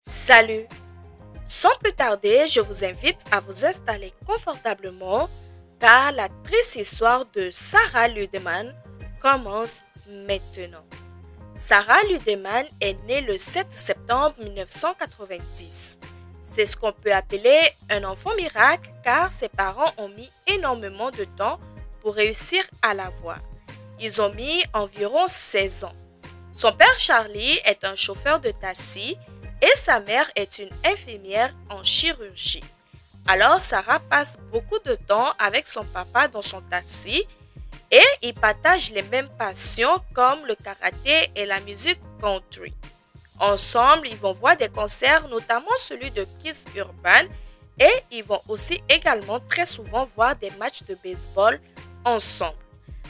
Salut! Sans plus tarder, je vous invite à vous installer confortablement car la triste histoire de Sarah Ludeman commence maintenant. Sarah Ludeman est née le 7 septembre 1990. C'est ce qu'on peut appeler un enfant miracle car ses parents ont mis énormément de temps pour réussir à l'avoir. Ils ont mis environ 16 ans. Son père Charlie est un chauffeur de taxi et sa mère est une infirmière en chirurgie. Alors Sarah passe beaucoup de temps avec son papa dans son taxi et ils partagent les mêmes passions comme le karaté et la musique country. Ensemble, ils vont voir des concerts, notamment celui de Kiss Urban, et ils vont aussi également très souvent voir des matchs de baseball ensemble.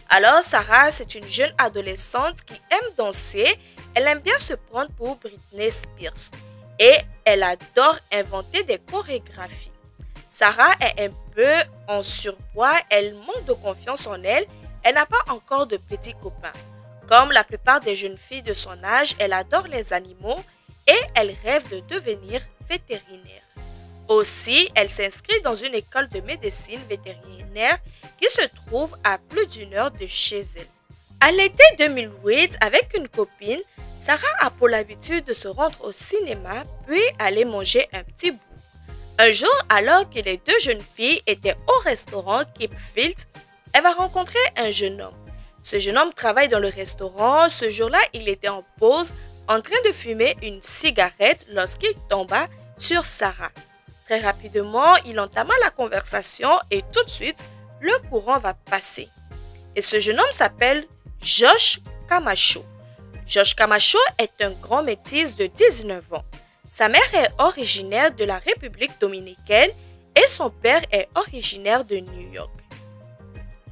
Alors Sarah, c'est une jeune adolescente qui aime danser, elle aime bien se prendre pour Britney Spears et elle adore inventer des chorégraphies. Sarah est un peu en surpoids, elle manque de confiance en elle, elle n'a pas encore de petits copains. Comme la plupart des jeunes filles de son âge, elle adore les animaux et elle rêve de devenir vétérinaire. Aussi, elle s'inscrit dans une école de médecine vétérinaire qui se trouve à plus d'une heure de chez elle. À l'été 2008, avec une copine, Sarah a pour l'habitude de se rendre au cinéma puis aller manger un petit bout. Un jour, alors que les deux jeunes filles étaient au restaurant Keep Field, elle va rencontrer un jeune homme. Ce jeune homme travaille dans le restaurant. Ce jour-là, il était en pause, en train de fumer une cigarette lorsqu'il tomba sur Sarah. Très rapidement, il entama la conversation et tout de suite, le courant va passer. Et ce jeune homme s'appelle Josh Camacho. Josh Camacho est un grand métis de 19 ans. Sa mère est originaire de la République dominicaine et son père est originaire de New York.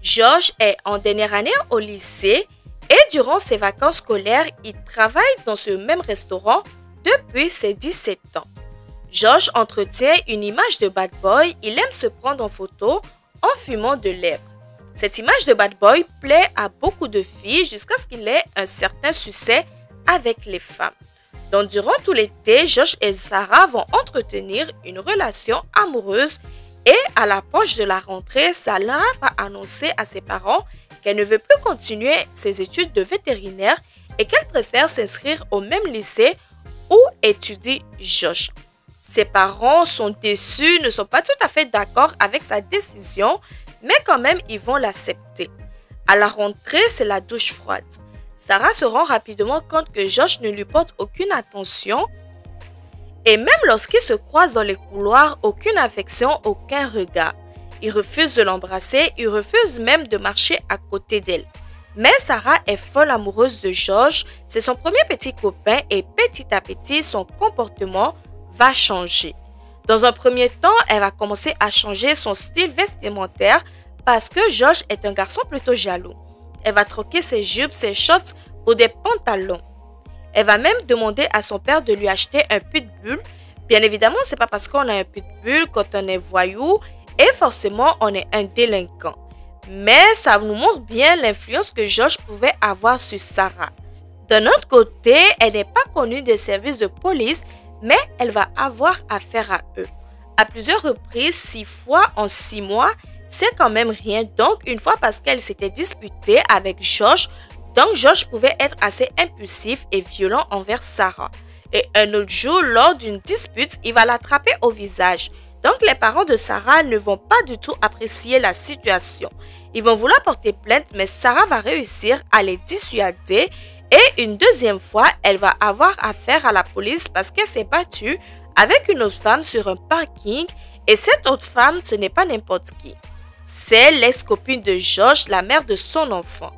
Josh est en dernière année au lycée et durant ses vacances scolaires, il travaille dans ce même restaurant depuis ses 17 ans. Josh entretient une image de bad boy, il aime se prendre en photo en fumant de l'herbe. Cette image de bad boy plaît à beaucoup de filles jusqu'à ce qu'il ait un certain succès avec les femmes. Donc durant tout l'été, Josh et Sarah vont entretenir une relation amoureuse et à l'approche de la rentrée, Sarah va annoncer à ses parents qu'elle ne veut plus continuer ses études de vétérinaire et qu'elle préfère s'inscrire au même lycée où étudie Josh. Ses parents sont déçus, ne sont pas tout à fait d'accord avec sa décision, mais quand même, ils vont l'accepter. À la rentrée, c'est la douche froide. Sarah se rend rapidement compte que Josh ne lui porte aucune attention et même lorsqu'ils se croisent dans les couloirs, aucune affection, aucun regard. Il refuse de l'embrasser, il refuse même de marcher à côté d'elle. Mais Sarah est folle amoureuse de Josh, c'est son premier petit copain et petit à petit, son comportement va changer. Dans un premier temps, elle va commencer à changer son style vestimentaire parce que Josh est un garçon plutôt jaloux. Elle va troquer ses jupes, ses shorts pour des pantalons. Elle va même demander à son père de lui acheter un pitbull. Bien évidemment, c'est pas parce qu'on a un pitbull quand on est voyou et forcément on est un délinquant. Mais ça nous montre bien l'influence que Josh pouvait avoir sur Sarah. D'un autre côté, elle n'est pas connue des services de police, mais elle va avoir affaire à eux. À plusieurs reprises, 6 fois en 6 mois, c'est quand même rien. Donc, une fois parce qu'elle s'était disputée avec Josh, donc Josh pouvait être assez impulsif et violent envers Sarah. Et un autre jour, lors d'une dispute, il va l'attraper au visage. Donc, les parents de Sarah ne vont pas du tout apprécier la situation. Ils vont vouloir porter plainte, mais Sarah va réussir à les dissuader. Et une deuxième fois, elle va avoir affaire à la police parce qu'elle s'est battue avec une autre femme sur un parking. Et cette autre femme, ce n'est pas n'importe qui. C'est l'ex-copine de Josh, la mère de son enfant.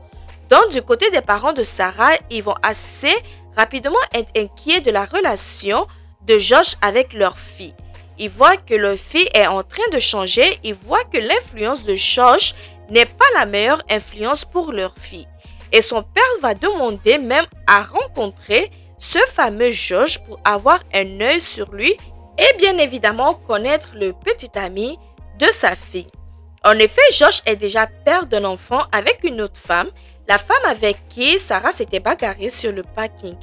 Donc, du côté des parents de Sarah, ils vont assez rapidement être inquiets de la relation de Josh avec leur fille. Ils voient que leur fille est en train de changer. Ils voient que l'influence de Josh n'est pas la meilleure influence pour leur fille. Et son père va demander même à rencontrer ce fameux Josh pour avoir un œil sur lui et bien évidemment connaître le petit ami de sa fille. En effet, Josh est déjà père d'un enfant avec une autre femme, la femme avec qui Sarah s'était bagarrée sur le parking.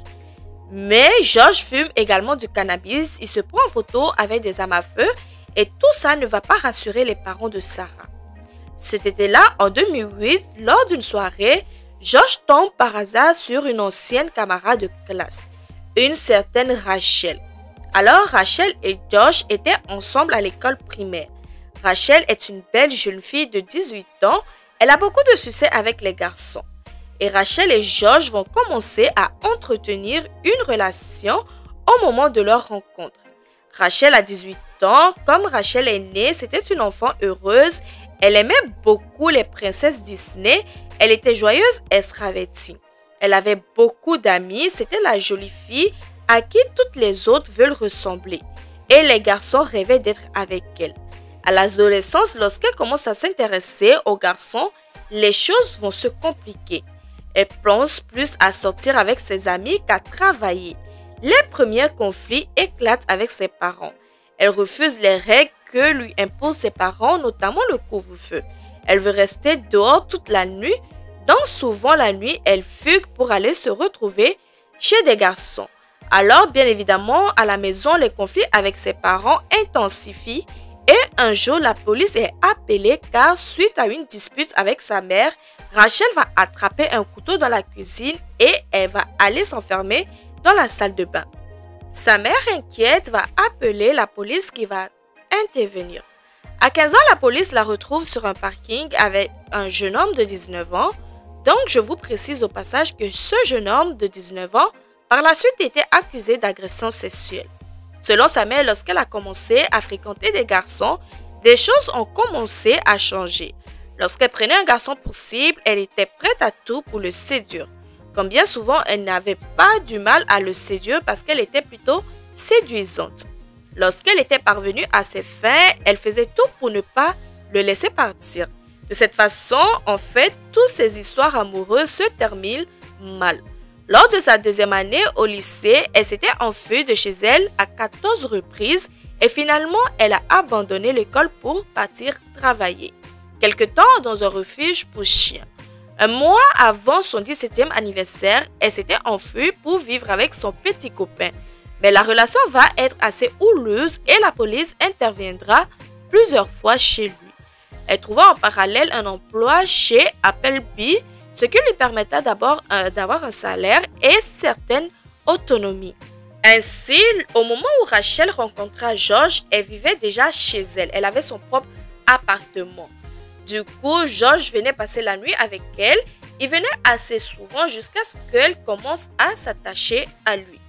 Mais George fume également du cannabis, il se prend en photo avec des armes à feu et tout ça ne va pas rassurer les parents de Sarah. Cet été-là, en 2008, lors d'une soirée, George tombe par hasard sur une ancienne camarade de classe, une certaine Rachel. Alors Rachel et George étaient ensemble à l'école primaire. Rachel est une belle jeune fille de 18 ans, elle a beaucoup de succès avec les garçons. Et Rachel et George vont commencer à entretenir une relation au moment de leur rencontre. Rachel a 18 ans, comme Rachel est née, c'était une enfant heureuse, elle aimait beaucoup les princesses Disney, elle était joyeuse et extravertie. Elle avait beaucoup d'amis, c'était la jolie fille à qui toutes les autres veulent ressembler. Et les garçons rêvaient d'être avec elle. À l'adolescence, lorsqu'elle commence à s'intéresser aux garçons, les choses vont se compliquer. Elle pense plus à sortir avec ses amis qu'à travailler. Les premiers conflits éclatent avec ses parents. Elle refuse les règles que lui imposent ses parents, notamment le couvre-feu. Elle veut rester dehors toute la nuit, donc souvent la nuit, elle fugue pour aller se retrouver chez des garçons. Alors, bien évidemment, à la maison, les conflits avec ses parents intensifient et un jour, la police est appelée car suite à une dispute avec sa mère, Rachel va attraper un couteau dans la cuisine et elle va aller s'enfermer dans la salle de bain. Sa mère inquiète va appeler la police qui va intervenir. À 15 ans, la police la retrouve sur un parking avec un jeune homme de 19 ans. Donc, je vous précise au passage que ce jeune homme de 19 ans, par la suite, était accusé d'agression sexuelle. Selon sa mère, lorsqu'elle a commencé à fréquenter des garçons, des choses ont commencé à changer. Lorsqu'elle prenait un garçon pour cible, elle était prête à tout pour le séduire. Comme bien souvent, elle n'avait pas du mal à le séduire parce qu'elle était plutôt séduisante. Lorsqu'elle était parvenue à ses fins, elle faisait tout pour ne pas le laisser partir. De cette façon, en fait, toutes ces histoires amoureuses se terminent mal. Lors de sa deuxième année au lycée, elle s'était enfuie de chez elle à 14 reprises et finalement, elle a abandonné l'école pour partir travailler. Quelque temps dans un refuge pour chiens. Un mois avant son 17e anniversaire, elle s'était enfuie pour vivre avec son petit copain. Mais la relation va être assez houleuse et la police interviendra plusieurs fois chez lui. Elle trouva en parallèle un emploi chez Applebee, ce qui lui permettra d'avoir un salaire et certaine autonomie. Ainsi, au moment où Rachel rencontra George, elle vivait déjà chez elle. Elle avait son propre appartement. Du coup, George venait passer la nuit avec elle. Il venait assez souvent jusqu'à ce qu'elle commence à s'attacher à lui.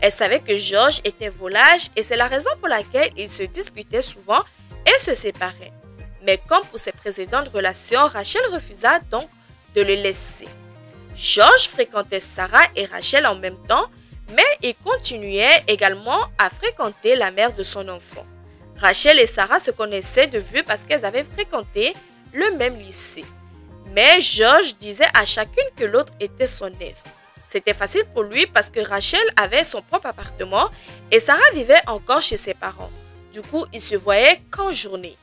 Elle savait que George était volage et c'est la raison pour laquelle ils se disputaient souvent et se séparaient. Mais comme pour ses précédentes relations, Rachel refusa donc de le laisser. George fréquentait Sarah et Rachel en même temps, mais il continuait également à fréquenter la mère de son enfant. Rachel et Sarah se connaissaient de vue parce qu'elles avaient fréquenté le même lycée. Mais George disait à chacune que l'autre était son ex. C'était facile pour lui parce que Rachel avait son propre appartement et Sarah vivait encore chez ses parents. Du coup, ils se voyaient qu'en journée.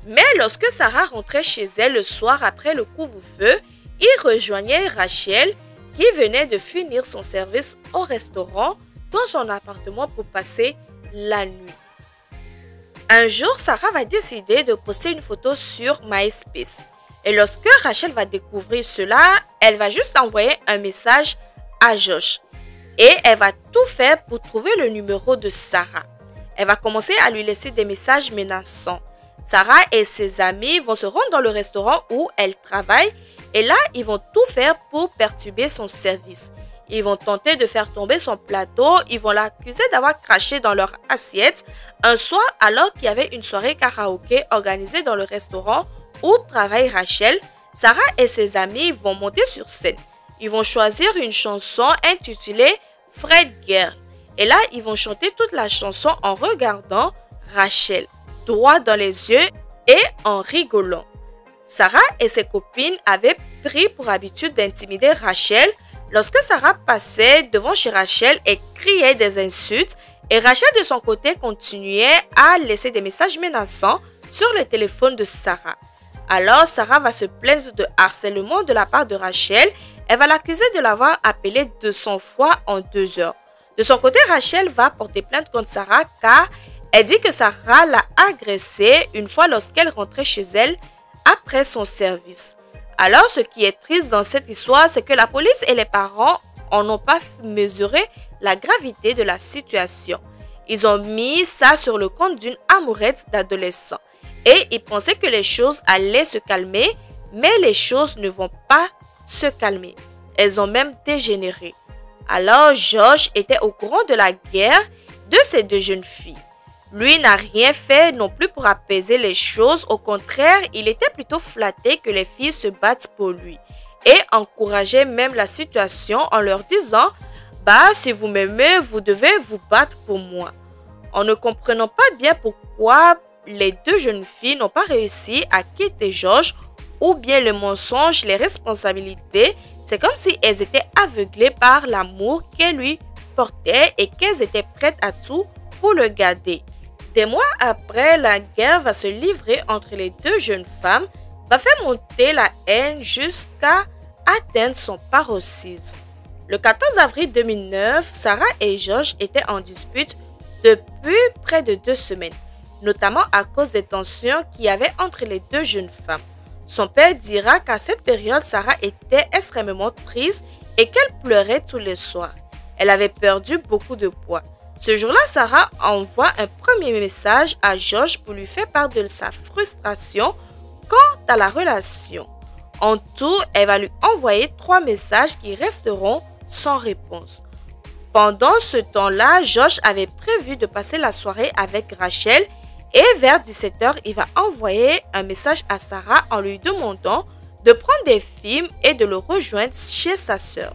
Mais lorsque Sarah rentrait chez elle le soir après le couvre-feu, il rejoignait Rachel qui venait de finir son service au restaurant dans son appartement pour passer la nuit. Un jour, Sarah va décider de poster une photo sur MySpace. Et lorsque Rachel va découvrir cela, elle va juste envoyer un message à Josh. Et elle va tout faire pour trouver le numéro de Sarah. Elle va commencer à lui laisser des messages menaçants. Sarah et ses amis vont se rendre dans le restaurant où elle travaille. Et là, ils vont tout faire pour perturber son service. Ils vont tenter de faire tomber son plateau. Ils vont l'accuser d'avoir craché dans leur assiette un soir alors qu'il y avait une soirée karaoké organisée dans le restaurant où travaille Rachel. Sarah et ses amis vont monter sur scène. Ils vont choisir une chanson intitulée Fred Girl. Et là, ils vont chanter toute la chanson en regardant Rachel droit dans les yeux et en rigolant. Sarah et ses copines avaient pris pour habitude d'intimider Rachel. Lorsque Sarah passait devant chez Rachel et criait des insultes, et Rachel de son côté continuait à laisser des messages menaçants sur le téléphone de Sarah. Alors Sarah va se plaindre de harcèlement de la part de Rachel. Elle va l'accuser de l'avoir appelée 200 fois en 2 heures. De son côté, Rachel va porter plainte contre Sarah car elle dit que Sarah l'a agressée une fois lorsqu'elle rentrait chez elle après son service. Alors, ce qui est triste dans cette histoire, c'est que la police et les parents n'ont pas mesuré la gravité de la situation. Ils ont mis ça sur le compte d'une amourette d'adolescent et ils pensaient que les choses allaient se calmer, mais les choses ne vont pas se calmer. Elles ont même dégénéré. Alors, Josh était au courant de la guerre de ces deux jeunes filles. Lui n'a rien fait non plus pour apaiser les choses. Au contraire, il était plutôt flatté que les filles se battent pour lui et encourageait même la situation en leur disant « Bah, si vous m'aimez, vous devez vous battre pour moi ». En ne comprenant pas bien pourquoi les deux jeunes filles n'ont pas réussi à quitter George ou bien le mensonge, les responsabilités, c'est comme si elles étaient aveuglées par l'amour qu'elles lui portaient et qu'elles étaient prêtes à tout pour le garder. Des mois après, la guerre va se livrer entre les deux jeunes femmes, va faire monter la haine jusqu'à atteindre son paroxysme. Le 14 avril 2009, Sarah et George étaient en dispute depuis près de 2 semaines, notamment à cause des tensions qu'il y avait entre les deux jeunes femmes. Son père dira qu'à cette période, Sarah était extrêmement triste et qu'elle pleurait tous les soirs. Elle avait perdu beaucoup de poids. Ce jour-là, Sarah envoie un premier message à George pour lui faire part de sa frustration quant à la relation. En tout, elle va lui envoyer 3 messages qui resteront sans réponse. Pendant ce temps-là, George avait prévu de passer la soirée avec Rachel et vers 17h, il va envoyer un message à Sarah en lui demandant de prendre des films et de le rejoindre chez sa sœur.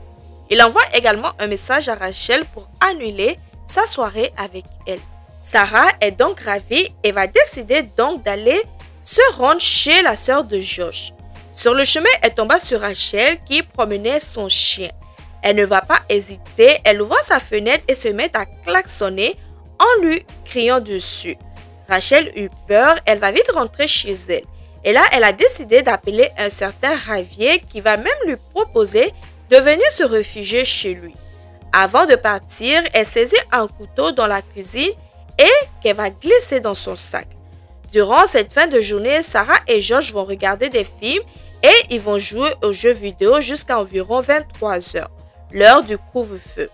Il envoie également un message à Rachel pour annuler sa soirée avec elle. Sarah est donc ravie et va décider donc d'aller se rendre chez la sœur de George. Sur le chemin, elle tomba sur Rachel qui promenait son chien. Elle ne va pas hésiter, elle ouvre sa fenêtre et se met à klaxonner en lui criant dessus. Rachel eut peur, elle va vite rentrer chez elle. Et là, elle a décidé d'appeler un certain Javier qui va même lui proposer de venir se réfugier chez lui. Avant de partir, elle saisit un couteau dans la cuisine et qu'elle va glisser dans son sac. Durant cette fin de journée, Sarah et George vont regarder des films et ils vont jouer aux jeux vidéo jusqu'à environ 23h, l'heure du couvre-feu.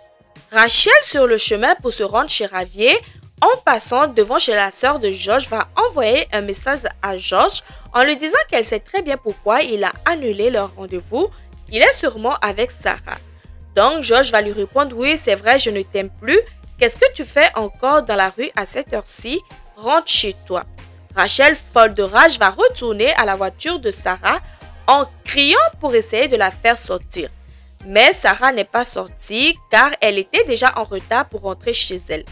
Rachel, sur le chemin pour se rendre chez Javier, en passant devant chez la sœur de George, va envoyer un message à George en lui disant qu'elle sait très bien pourquoi il a annulé leur rendez-vous, qu'il est sûrement avec Sarah. Donc, George va lui répondre « Oui, c'est vrai, je ne t'aime plus. Qu'est-ce que tu fais encore dans la rue à cette heure-ci? Rentre chez toi. » Rachel, folle de rage, va retourner à la voiture de Sarah en criant pour essayer de la faire sortir. Mais Sarah n'est pas sortie car elle était déjà en retard pour rentrer chez elle.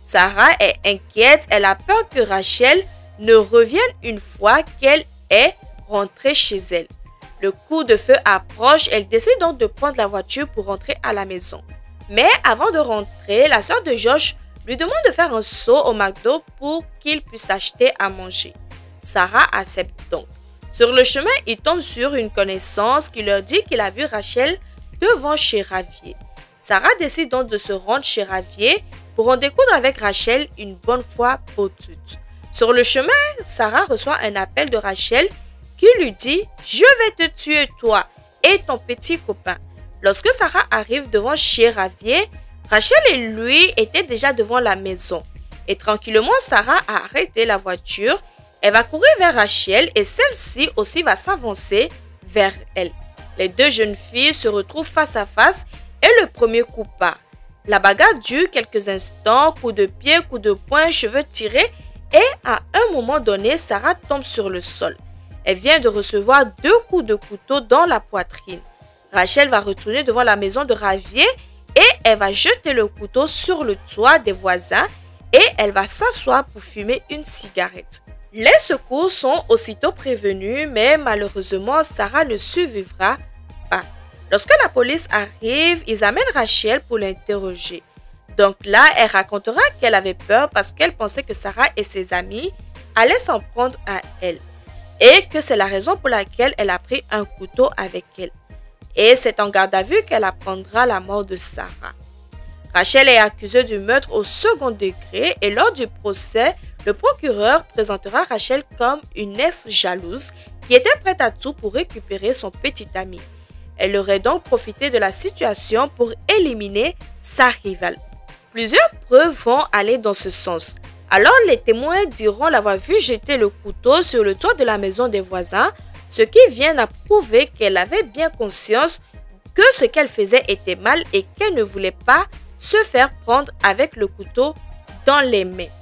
Sarah est inquiète, elle a peur que Rachel ne revienne une fois qu'elle est rentrée chez elle. Le coup de feu approche, elle décide donc de prendre la voiture pour rentrer à la maison. Mais avant de rentrer, la sœur de Josh lui demande de faire un saut au McDo pour qu'il puisse acheter à manger. Sarah accepte donc. Sur le chemin, il tombe sur une connaissance qui leur dit qu'il a vu Rachel devant chez Javier. Sarah décide donc de se rendre chez Javier pour en découdre avec Rachel une bonne fois pour toutes. Sur le chemin, Sarah reçoit un appel de Rachel qui lui dit « Je vais te tuer toi et ton petit copain ». Lorsque Sarah arrive devant chez Javier, Rachel et lui étaient déjà devant la maison. Et tranquillement, Sarah a arrêté la voiture. Elle va courir vers Rachel et celle-ci aussi va s'avancer vers elle. Les deux jeunes filles se retrouvent face à face et le premier coup part. La bagarre dure quelques instants, coups de pied, coups de poing, cheveux tirés et à un moment donné, Sarah tombe sur le sol. Elle vient de recevoir 2 coups de couteau dans la poitrine. Rachel va retourner devant la maison de Javier et elle va jeter le couteau sur le toit des voisins et elle va s'asseoir pour fumer une cigarette. Les secours sont aussitôt prévenus, mais malheureusement, Sarah ne survivra pas. Lorsque la police arrive, ils amènent Rachel pour l'interroger. Donc là, elle racontera qu'elle avait peur parce qu'elle pensait que Sarah et ses amis allaient s'en prendre à elle et que c'est la raison pour laquelle elle a pris un couteau avec elle. Et c'est en garde à vue qu'elle apprendra la mort de Sarah. Rachel est accusée du meurtre au second degré et lors du procès, le procureur présentera Rachel comme une ex-jalouse qui était prête à tout pour récupérer son petit ami. Elle aurait donc profité de la situation pour éliminer sa rivale. Plusieurs preuves vont aller dans ce sens. Alors les témoins diront l'avoir vue jeter le couteau sur le toit de la maison des voisins, ce qui vient à prouver qu'elle avait bien conscience que ce qu'elle faisait était mal et qu'elle ne voulait pas se faire prendre avec le couteau dans les mains.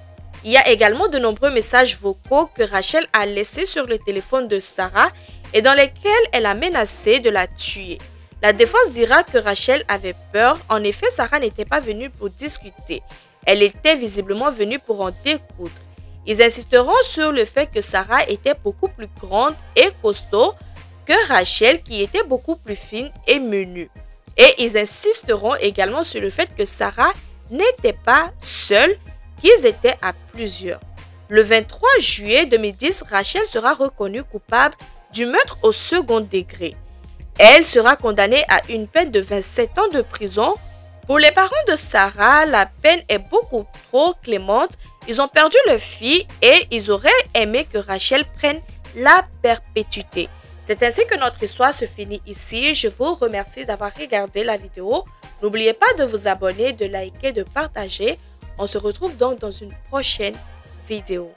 Il y a également de nombreux messages vocaux que Rachel a laissés sur le téléphone de Sarah et dans lesquels elle a menacé de la tuer. La défense dira que Rachel avait peur. En effet, Sarah n'était pas venue pour discuter. Elle était visiblement venue pour en découdre. Ils insisteront sur le fait que Sarah était beaucoup plus grande et costaud que Rachel qui était beaucoup plus fine et menue. Et ils insisteront également sur le fait que Sarah n'était pas seule, qu'ils étaient à plusieurs. Le 23 juillet 2010, Rachel sera reconnue coupable du meurtre au second degré. Elle sera condamnée à une peine de 27 ans de prison. Pour les parents de Sarah, la peine est beaucoup trop clémente. Ils ont perdu leur fille et ils auraient aimé que Rachel prenne la perpétuité. C'est ainsi que notre histoire se finit ici. Je vous remercie d'avoir regardé la vidéo. N'oubliez pas de vous abonner, de liker, de partager. On se retrouve donc dans une prochaine vidéo.